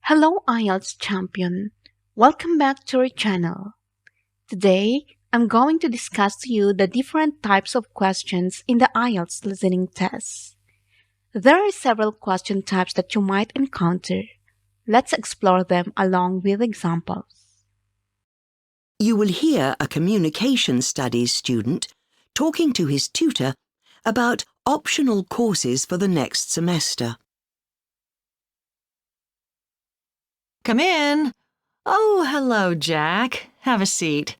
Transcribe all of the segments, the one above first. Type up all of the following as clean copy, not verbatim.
Hello, IELTS champion. Welcome back to our channel. Today, I'm going to discuss to you the different types of questions in the IELTS listening test. There are several question types that you might encounter. Let's explore them along with examples. You will hear a communication studies student talking to his tutor about optional courses for the next semester. Come in. Oh, hello, Jack. Have a seat.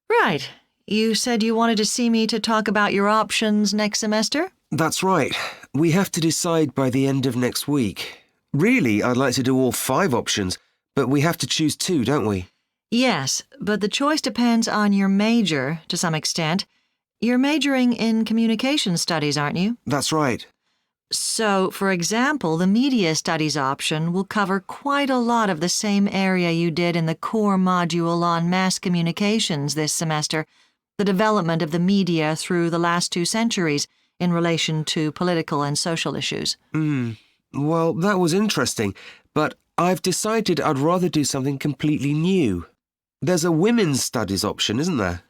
Right. You said you wanted to see me to talk about your options next semester? That's right. We have to decide by the end of next week. Really, I'd like to do all 5 options, but we have to choose 2, don't we? Yes, but the choice depends on your major, to some extent. You're majoring in communication studies, aren't you? That's right. So, for example, the media studies option will cover quite a lot of the same area you did in the core module on mass communications this semester, the development of the media through the last 2 centuries in relation to political and social issues. Well, that was interesting, but I've decided I'd rather do something completely new. There's a women's studies option, isn't there?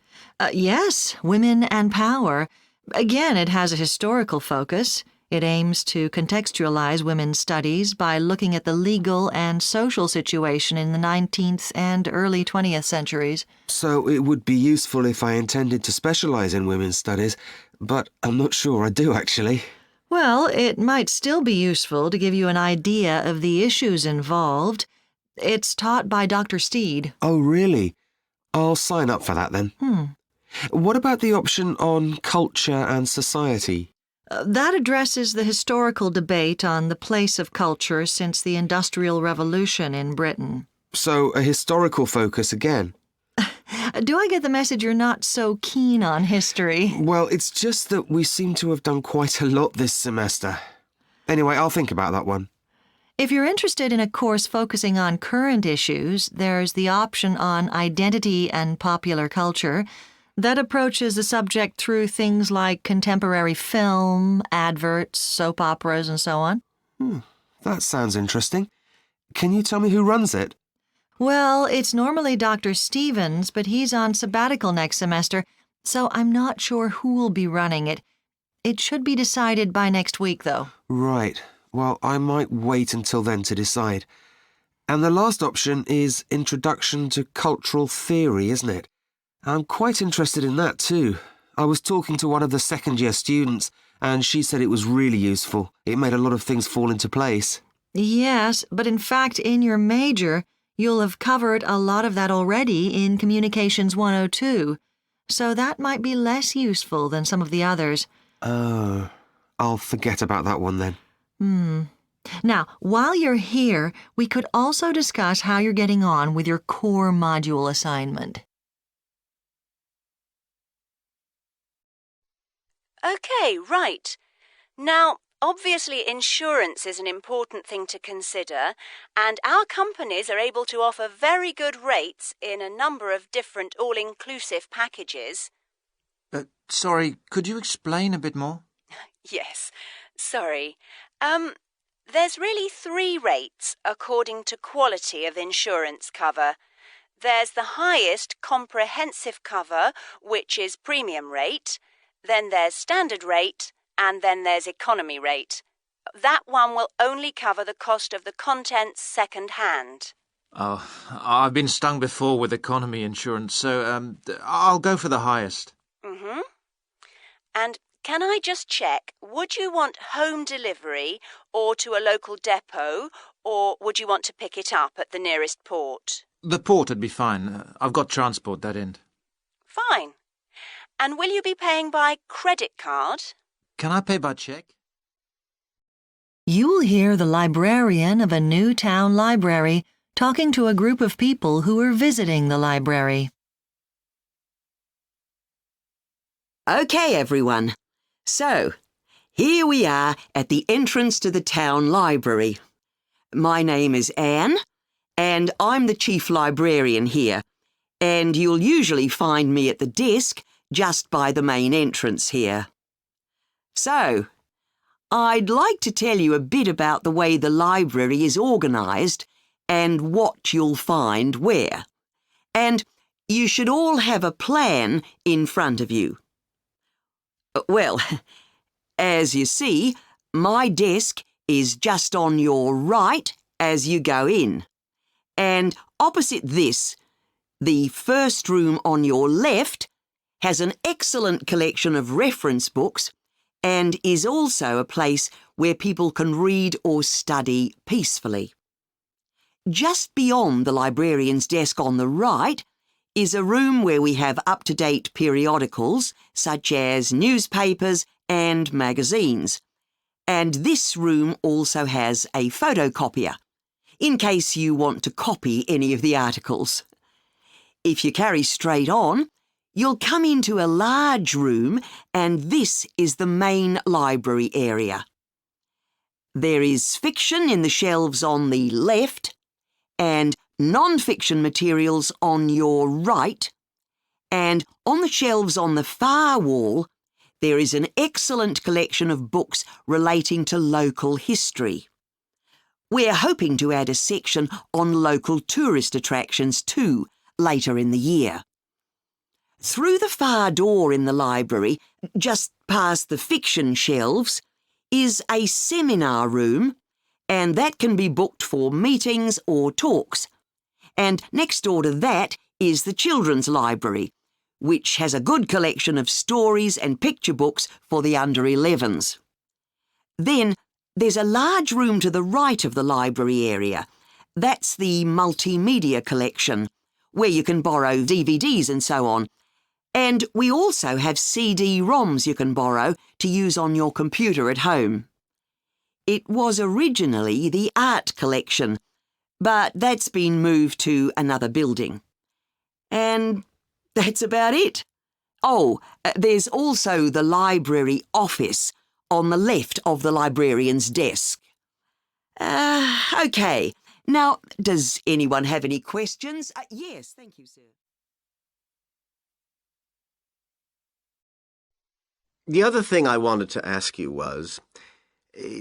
Yes, Women and Power. Again, it has a historical focus. It aims to contextualize women's studies by looking at the legal and social situation in the 19th and early 20th centuries. So it would be useful if I intended to specialise in women's studies, but I'm not sure I do actually. Well, it might still be useful to give you an idea of the issues involved. It's taught by Dr. Steed. Oh, really? I'll sign up for that then. What about the option on culture and society? That addresses the historical debate on the place of culture since the Industrial Revolution in Britain. So a historical focus again? Do I get the message you're not so keen on history? Well, it's just that we seem to have done quite a lot this semester. Anyway, I'll think about that one. If you're interested in a course focusing on current issues, there's the option on identity and popular culture. That approaches the subject through things like contemporary film, adverts, soap operas, and so on. That sounds interesting. Can you tell me who runs it? Well, it's normally Dr. Stevens, but he's on sabbatical next semester, so I'm not sure who will be running it. It should be decided by next week, though. Right. Well, I might wait until then to decide. And the last option is Introduction to Cultural Theory, isn't it? I'm quite interested in that too. I was talking to one of the second-year students, and she said it was really useful. It made a lot of things fall into place. Yes, but in fact, in your major, you'll have covered a lot of that already in Communications 102, so that might be less useful than some of the others. Oh, I'll forget about that one then. Now, while you're here, we could also discuss how you're getting on with your core module assignment. Okay, right. Now, obviously insurance is an important thing to consider, and our companies are able to offer very good rates in a number of different all-inclusive packages. Sorry, could you explain a bit more? Yes, sorry. There's really 3 rates according to quality of insurance cover. There's the highest comprehensive cover, which is premium rate. Then there's standard rate, and then there's economy rate. That one will only cover the cost of the contents second hand. Oh, I've been stung before with economy insurance, so I'll go for the highest. And can I just check, would you want home delivery or to a local depot, or would you want to pick it up at the nearest port? The port would be fine. I've got transport that end. Fine. And will you be paying by credit card? Can I pay by cheque? You'll hear the librarian of a new town library talking to a group of people who are visiting the library. Okay, everyone. So, here we are at the entrance to the town library. My name is Anne, and I'm the chief librarian here, and you'll usually find me at the desk just by the main entrance here. So, I'd like to tell you a bit about the way the library is organised and what you'll find where. And you should all have a plan in front of you. Well, as you see, my desk is just on your right as you go in. And opposite this, the first room on your left has an excellent collection of reference books and is also a place where people can read or study peacefully. Just beyond the librarian's desk on the right is a room where we have up-to-date periodicals such as newspapers and magazines. And this room also has a photocopier, in case you want to copy any of the articles. If you carry straight on, you'll come into a large room, and this is the main library area. There is fiction in the shelves on the left, and non-fiction materials on your right, and on the shelves on the far wall, there is an excellent collection of books relating to local history. We're hoping to add a section on local tourist attractions too, later in the year. Through the far door in the library, just past the fiction shelves, is a seminar room, and that can be booked for meetings or talks. And next door to that is the children's library, which has a good collection of stories and picture books for the under 11s. Then there's a large room to the right of the library area. That's the multimedia collection, where you can borrow DVDs and so on. And we also have CD-ROMs you can borrow to use on your computer at home. It was originally the art collection, but that's been moved to another building. And that's about it. Oh, there's also the library office on the left of the librarian's desk. OK. Now, does anyone have any questions? Yes, thank you, sir. The other thing I wanted to ask you was,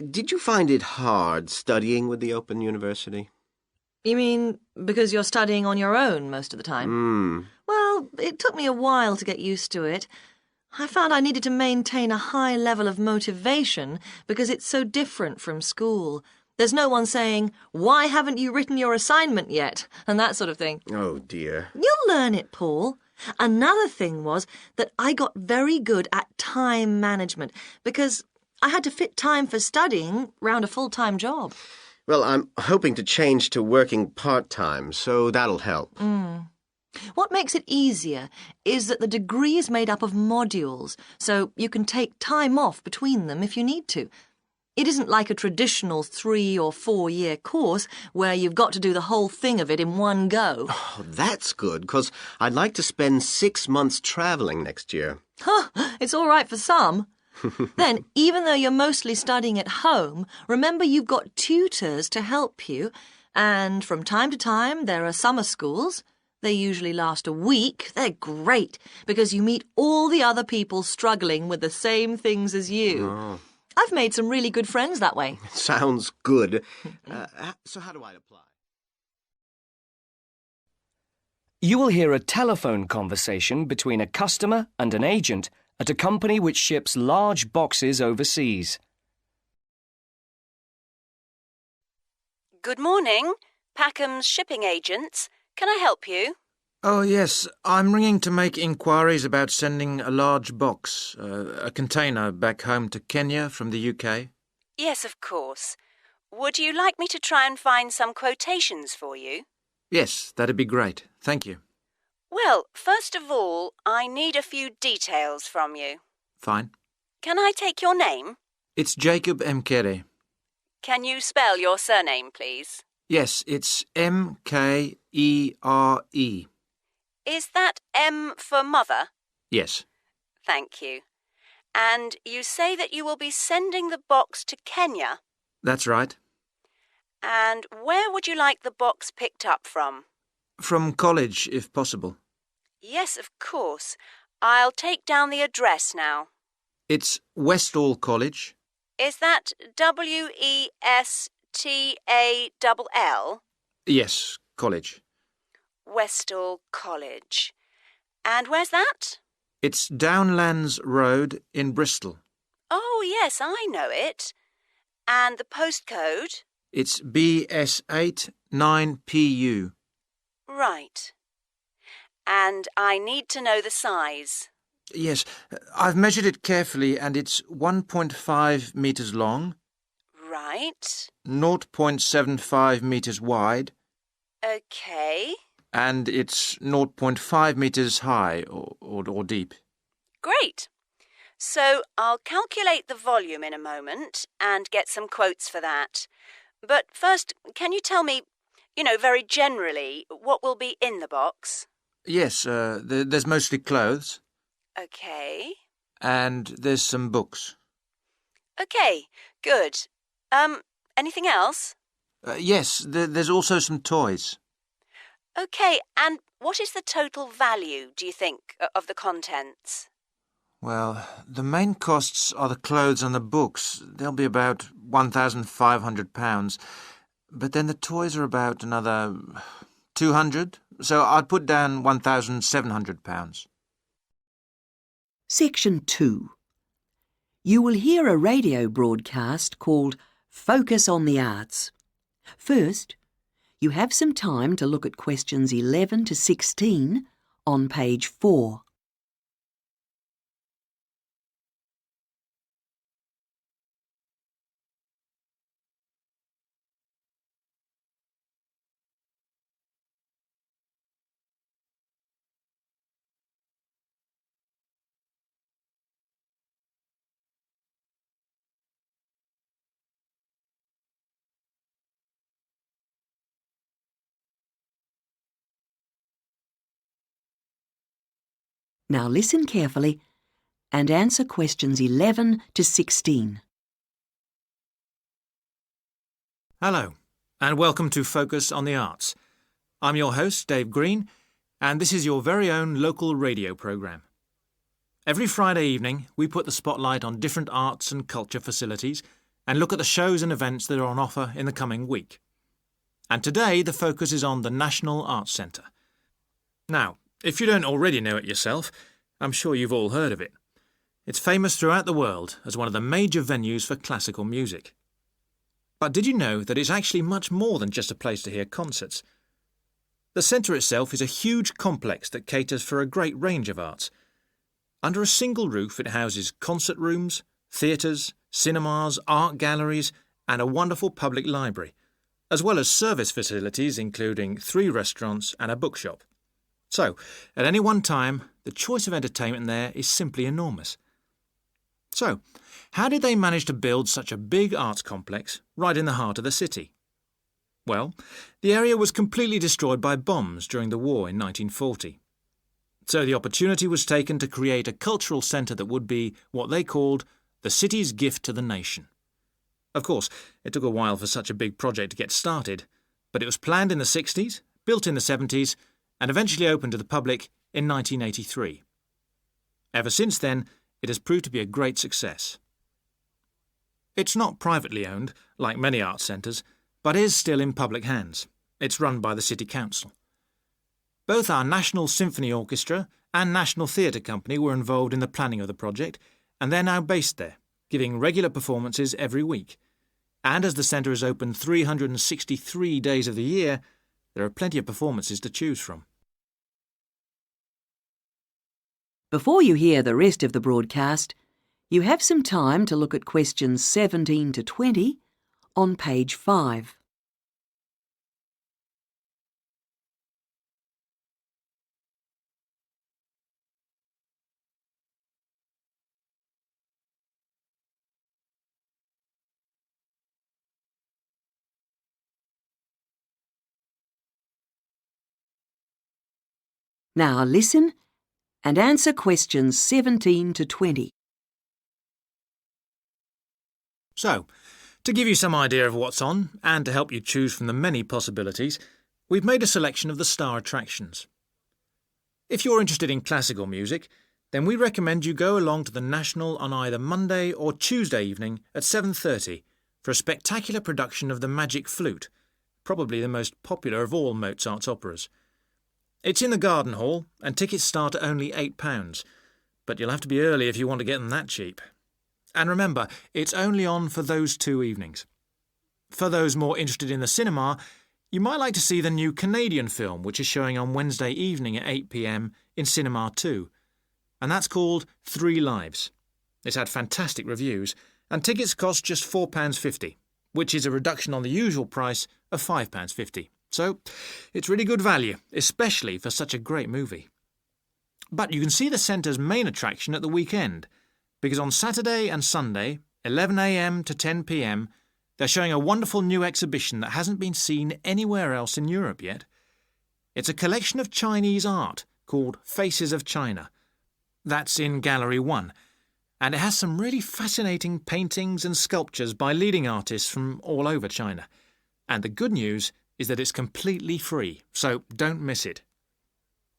did you find it hard studying with the Open University? You mean because you're studying on your own most of the time? Well, it took me a while to get used to it. I found I needed to maintain a high level of motivation because it's so different from school. There's no one saying, "Why haven't you written your assignment yet?" and that sort of thing. Oh, dear. You'll learn it, Paul. Another thing was that I got very good at time management because I had to fit time for studying round a full-time job. Well, I'm hoping to change to working part-time, so that'll help. What makes it easier is that the degree is made up of modules, so you can take time off between them if you need to. It isn't like a traditional 3 or 4 year course where you've got to do the whole thing of it in one go. Oh, that's good, because I'd like to spend 6 months travelling next year. It's all right for some. Then, even though you're mostly studying at home, remember you've got tutors to help you, and from time to time there are summer schools. They usually last a week. They're great because you meet all the other people struggling with the same things as you. Oh. I've made some really good friends that way. Sounds good. So how do I apply? You will hear a telephone conversation between a customer and an agent at a company which ships large boxes overseas. Good morning. Packham's shipping agents. Can I help you? Oh, yes. I'm ringing to make inquiries about sending a large box, a container, back home to Kenya from the UK. Yes, of course. Would you like me to try and find some quotations for you? Yes, that'd be great. Thank you. Well, first of all, I need a few details from you. Fine. Can I take your name? It's Jacob Mkere. Can you spell your surname, please? Yes, it's Mkere. Is that M for mother? Yes. Thank you. And you say that you will be sending the box to Kenya? That's right. And where would you like the box picked up from? From college, if possible. Yes, of course. I'll take down the address now. It's Westall College. Is that Westall? Yes, college. Westall College. And where's that? It's Downlands Road in Bristol. Oh, yes, I know it. And the postcode? It's BS8 9PU. Right. And I need to know the size. Yes, I've measured it carefully and it's 1.5 metres long, Right. 0.75 metres wide, OK. and it's 0.5 metres high or deep. Great. So I'll calculate the volume in a moment and get some quotes for that. But first, can you tell me, very generally, what will be in the box? Yes, there's mostly clothes, OK. and there's some books. OK, good. Anything else? Yes, there's also some toys. OK, and what is the total value, do you think, of the contents? Well, the main costs are the clothes and the books. They'll be about £1,500. But then the toys are about another £200. So I'd put down £1,700. Section 2. You will hear a radio broadcast called Focus on the Arts. First, you have some time to look at questions 11 to 16 on page 4. Now listen carefully and answer questions 11 to 16. Hello, and welcome to Focus on the Arts. I'm your host, Dave Green, and this is your very own local radio programme. Every Friday evening, we put the spotlight on different arts and culture facilities and look at the shows and events that are on offer in the coming week. And today, the focus is on the National Arts Centre. Now, if you don't already know it yourself, I'm sure you've all heard of it. It's famous throughout the world as one of the major venues for classical music. But did you know that it's actually much more than just a place to hear concerts? The centre itself is a huge complex that caters for a great range of arts. Under a single roof, it houses concert rooms, theatres, cinemas, art galleries, and a wonderful public library, as well as service facilities including 3 restaurants and a bookshop. So, at any one time, the choice of entertainment there is simply enormous. So, how did they manage to build such a big arts complex right in the heart of the city? Well, the area was completely destroyed by bombs during the war in 1940. So the opportunity was taken to create a cultural centre that would be what they called the city's gift to the nation. Of course, it took a while for such a big project to get started, but it was planned in the 60s, built in the 70s, and eventually opened to the public in 1983. Ever since then, it has proved to be a great success. It's not privately owned, like many arts centres, but is still in public hands. It's run by the City Council. Both our National Symphony Orchestra and National Theatre Company were involved in the planning of the project, and they're now based there, giving regular performances every week. And as the centre is open 363 days of the year, there are plenty of performances to choose from. Before you hear the rest of the broadcast, you have some time to look at questions 17 to 20 on page 5. Now listen and answer questions 17 to 20. So, to give you some idea of what's on, and to help you choose from the many possibilities, we've made a selection of the star attractions. If you're interested in classical music, then we recommend you go along to the National on either Monday or Tuesday evening at 7:30 for a spectacular production of the Magic Flute, probably the most popular of all Mozart's operas. It's in the Garden Hall, and tickets start at only £8, but you'll have to be early if you want to get them that cheap. And remember, it's only on for those 2 evenings. For those more interested in the cinema, you might like to see the new Canadian film, which is showing on Wednesday evening at 8 p.m. in Cinema 2, and that's called 3 Lives. It's had fantastic reviews, and tickets cost just £4.50, which is a reduction on the usual price of £5.50. So it's really good value, especially for such a great movie. But you can see the centre's main attraction at the weekend, because on Saturday and Sunday, 11 a.m. to 10 p.m, they're showing a wonderful new exhibition that hasn't been seen anywhere else in Europe yet. It's a collection of Chinese art called Faces of China. That's in Gallery 1, and it has some really fascinating paintings and sculptures by leading artists from all over China. And the good news is that it's completely free, so don't miss it.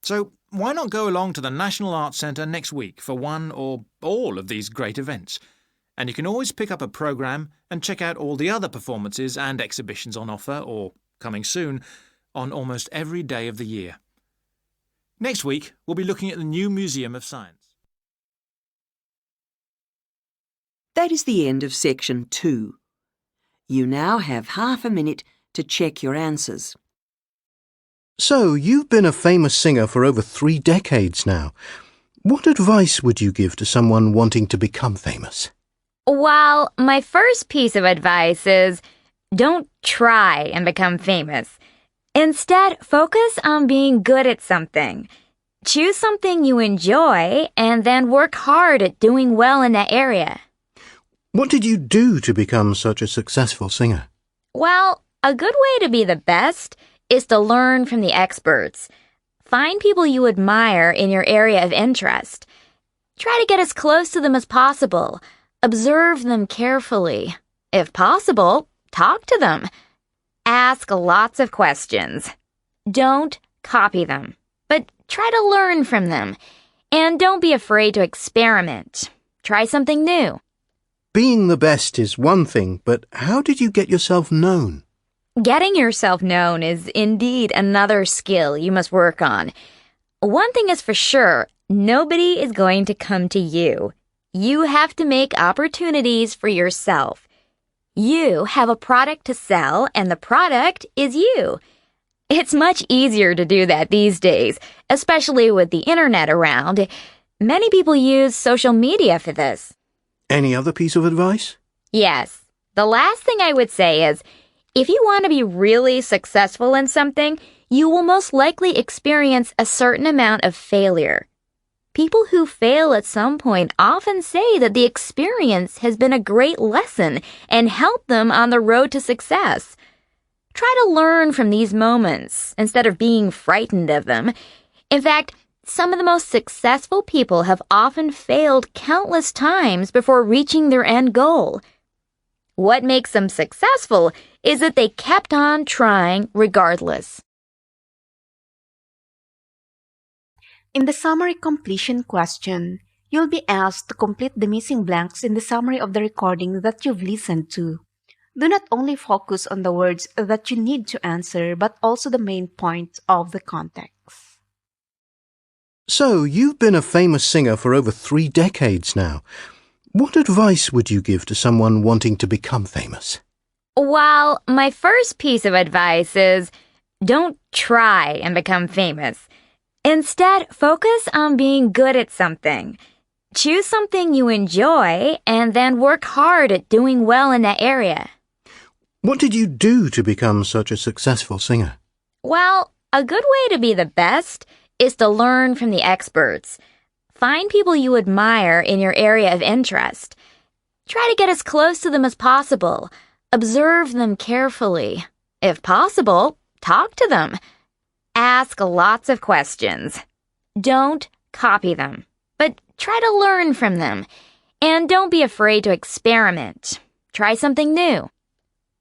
So why not go along to the National Arts Centre next week for one or all of these great events? And you can always pick up a programme and check out all the other performances and exhibitions on offer, or coming soon, on almost every day of the year. Next week, we'll be looking at the new Museum of Science. That is the end of section 2. You now have half a minute to check your answers. So, you've been a famous singer for over 3 decades now. What advice would you give to someone wanting to become famous? Well, my first piece of advice is don't try and become famous. Instead, focus on being good at something. Choose something you enjoy and then work hard at doing well in that area. What did you do to become such a successful singer? Well, a good way to be the best is to learn from the experts. Find people you admire in your area of interest. Try to get as close to them as possible. Observe them carefully. If possible, talk to them. Ask lots of questions. Don't copy them, but try to learn from them. And don't be afraid to experiment. Try something new. Being the best is one thing, but how did you get yourself known? Getting yourself known is indeed another skill you must work on. One thing is for sure, nobody is going to come to you. You have to make opportunities for yourself. You have a product to sell, and the product is you. It's much easier to do that these days, especially with the internet around. Many people use social media for this. Any other piece of advice? Yes. The last thing I would say is, if you want to be really successful in something, you will most likely experience a certain amount of failure. People who fail at some point often say that the experience has been a great lesson and helped them on the road to success. Try to learn from these moments instead of being frightened of them. In fact, some of the most successful people have often failed countless times before reaching their end goal. What makes them successful is that they kept on trying regardless. In the summary completion question, you'll be asked to complete the missing blanks in the summary of the recording that you've listened to. Do not only focus on the words that you need to answer, but also the main point of the context. So, you've been a famous singer for over 3 decades now. What advice would you give to someone wanting to become famous? Well, my first piece of advice is don't try and become famous. Instead, focus on being good at something. Choose something you enjoy and then work hard at doing well in that area. What did you do to become such a successful singer? Well, a good way to be the best is to learn from the experts. Find people you admire in your area of interest. Try to get as close to them as possible. Observe them carefully. If possible, talk to them. Ask lots of questions. Don't copy them, but try to learn from them. And don't be afraid to experiment. Try something new.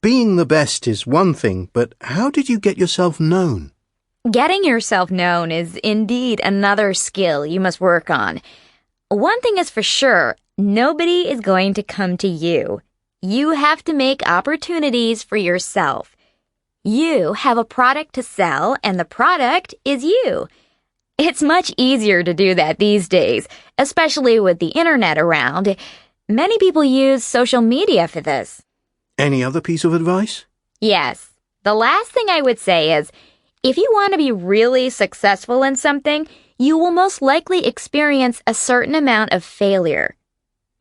Being the best is one thing, but how did you get yourself known? Getting yourself known is indeed another skill you must work on. One thing is for sure, nobody is going to come to you. You have to make opportunities for yourself. You have a product to sell, and the product is you. It's much easier to do that these days, especially with the internet around. Many people use social media for this. Any other piece of advice? Yes. The last thing I would say is, if you want to be really successful in something, you will most likely experience a certain amount of failure.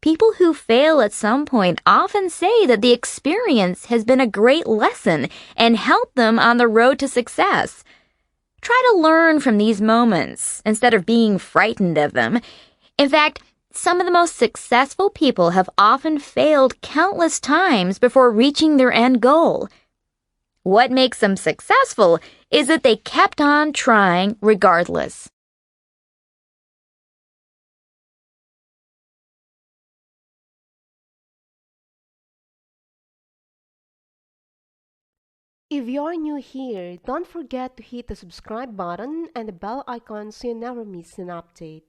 People who fail at some point often say that the experience has been a great lesson and helped them on the road to success. Try to learn from these moments instead of being frightened of them. In fact, some of the most successful people have often failed countless times before reaching their end goal. What makes them successful is that they kept on trying regardless. If you're new here, don't forget to hit the subscribe button and the bell icon so you never miss an update.